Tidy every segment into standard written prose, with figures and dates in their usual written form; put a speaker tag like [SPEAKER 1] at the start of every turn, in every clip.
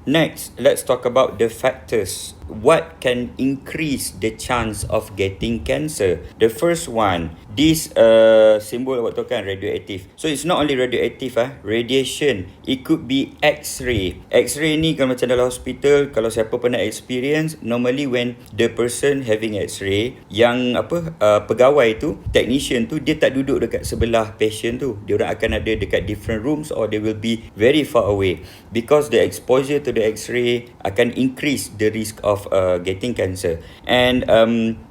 [SPEAKER 1] Next, let's talk about the factors. What can increase the chance of getting cancer? The first one, this symbol awak tahu kan, radioactive. So it's not only radioactive radiation. It could be X-ray. X-ray ni kalau macam dalam hospital, kalau siapa pernah experience, normally when the person having X-ray, yang pegawai tu, technician tu, dia tak duduk dekat sebelah patient tu. Dia orang akan ada dekat different rooms or they will be very far away because the exposure to the X-ray akan increase the risk of getting cancer. And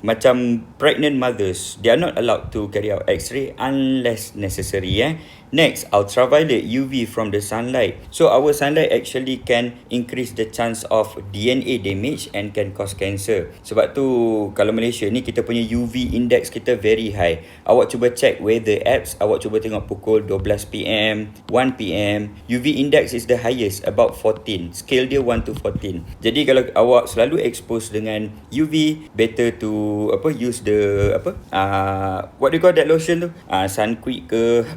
[SPEAKER 1] macam pregnant mothers, they are not allowed to carry out X-ray unless necessary. Next, ultraviolet UV from the sunlight. So our sunlight actually can increase the chance of DNA damage and can cause cancer. Sebab tu kalau Malaysia ni kita punya UV index kita very high. Awak cuba check weather apps, awak cuba tengok pukul 12 PM, 1 PM, UV index is the highest, about 14. Scale dia 1 to 14. Jadi kalau awak selalu expose dengan UV, better to use the what do you call that lotion tu? Sunquick ke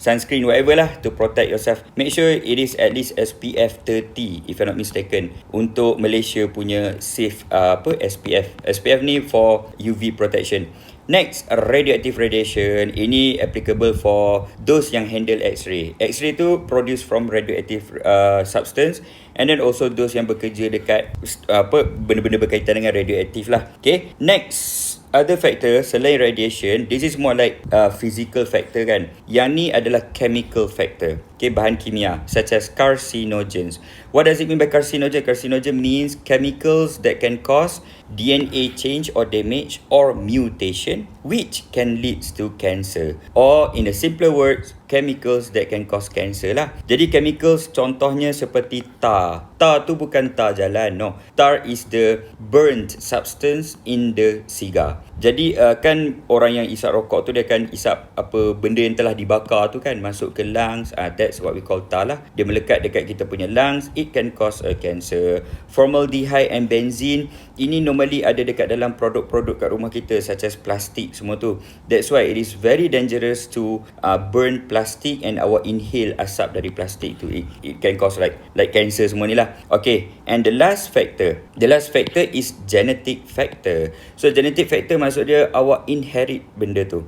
[SPEAKER 1] sunscreen, whatever lah, to protect yourself. Make sure it is at least SPF 30 if I'm not mistaken, untuk Malaysia punya safe SPF. SPF ni for UV protection. Next, radioactive radiation. Ini applicable for those yang handle X-ray. X-ray tu produce from radioactive substance, and then also those yang bekerja dekat benda-benda berkaitan dengan radioaktif lah. Okay, next, other factor selain radiation, this is more like physical factor kan. Yang ni adalah chemical factor. Okay, bahan kimia such as carcinogens. What does it mean by carcinogen? Carcinogen means chemicals that can cause DNA change or damage or mutation which can lead to cancer. Or in a simpler words, chemicals that can cause cancer lah. Jadi chemicals contohnya seperti tar. Tar tu bukan tar jalan, no. Tar is the burnt substance in the cigar. Jadi kan orang yang isap rokok tu dia akan isap apa benda yang telah dibakar tu kan, masuk ke lungs. That's what we call tar lah. Dia melekat dekat kita punya lungs, it can cause a cancer. Formaldehyde and benzene, ini normally ada dekat dalam produk-produk kat rumah kita such as plastik semua tu. That's why it is very dangerous to burn plastik and our inhale asap dari plastik tu. It can cause like cancer semua ni lah. Okay, and the last factor is genetic factor. So genetic factor maksud dia awak inherit benda tu.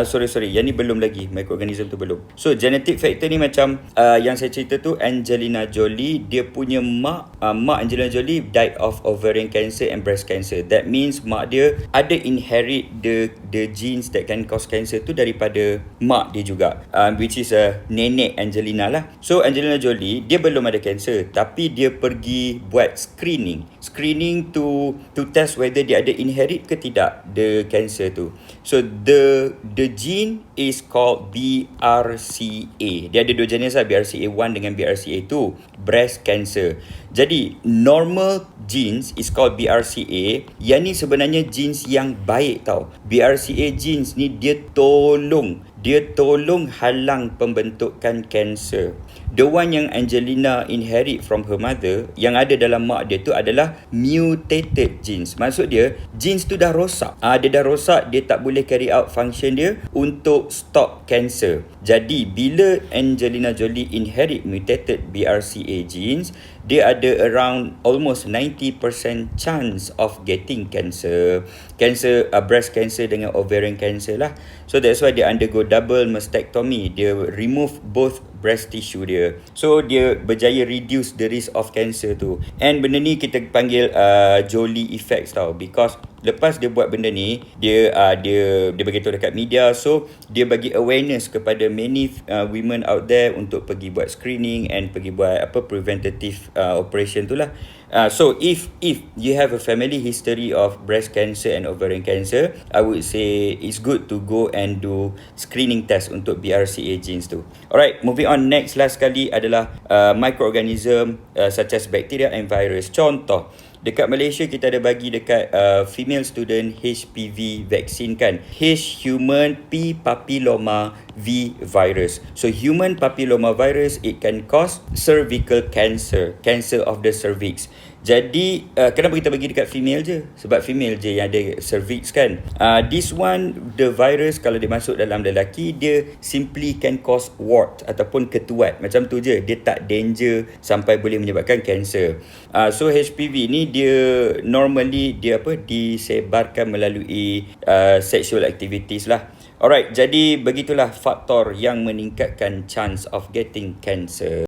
[SPEAKER 1] Sorry, yang ni belum lagi, microorganism tu belum. So genetic factor ni macam yang saya cerita tu, Angelina Jolie, dia punya mak Angelina Jolie died of ovarian cancer and breast cancer. That means mak dia ada inherit the genes that can cause cancer tu daripada mak dia juga, which is nenek Angelina lah. So Angelina Jolie, dia belum ada cancer, tapi dia pergi buat screening to test whether dia ada inherit ke tidak the cancer tu. So the gene is called BRCA. Dia ada dua jenis lah, BRCA1 dengan BRCA2, breast cancer. Jadi normal genes is called BRCA. Yang ni sebenarnya genes yang baik tau. BRCA genes ni dia tolong halang pembentukan kanser. The one yang Angelina inherit from her mother, yang ada dalam mak dia tu adalah mutated genes. Maksud dia, genes tu dah rosak. Dia dah rosak, dia tak boleh carry out function dia untuk stop cancer. Jadi, bila Angelina Jolie inherit mutated BRCA genes, dia ada around almost 90% chance of getting cancer. Breast cancer dengan ovarian cancer lah. So that's why dia undergo double mastectomy. Dia remove both breast tissue dia. So dia berjaya reduce the risk of cancer tu. And benda ni kita panggil Jolie effects tau, because lepas dia buat benda ni, dia beritahu dekat media, so dia bagi awareness kepada many women out there untuk pergi buat screening and pergi buat preventative operation tu lah. So if you have a family history of breast cancer and ovarian cancer, I would say it's good to go and do screening test untuk BRCA genes tu. Alright, moving on. Next, last sekali adalah microorganism such as bacteria and virus. Contoh, dekat Malaysia kita ada bagi dekat female student HPV vaccine kan. H human P papilloma V virus. So human papilloma virus, it can cause cervical cancer of the cervix. Jadi kenapa kita bagi dekat female je? Sebab female je yang ada cervix kan. This one, the virus kalau dia masuk dalam lelaki, dia simply can cause wart ataupun ketuat. Macam tu je. Dia tak danger sampai boleh menyebabkan kanser. So HPV ni dia normally disebarkan melalui sexual activities lah. Alright, jadi begitulah faktor yang meningkatkan chance of getting cancer.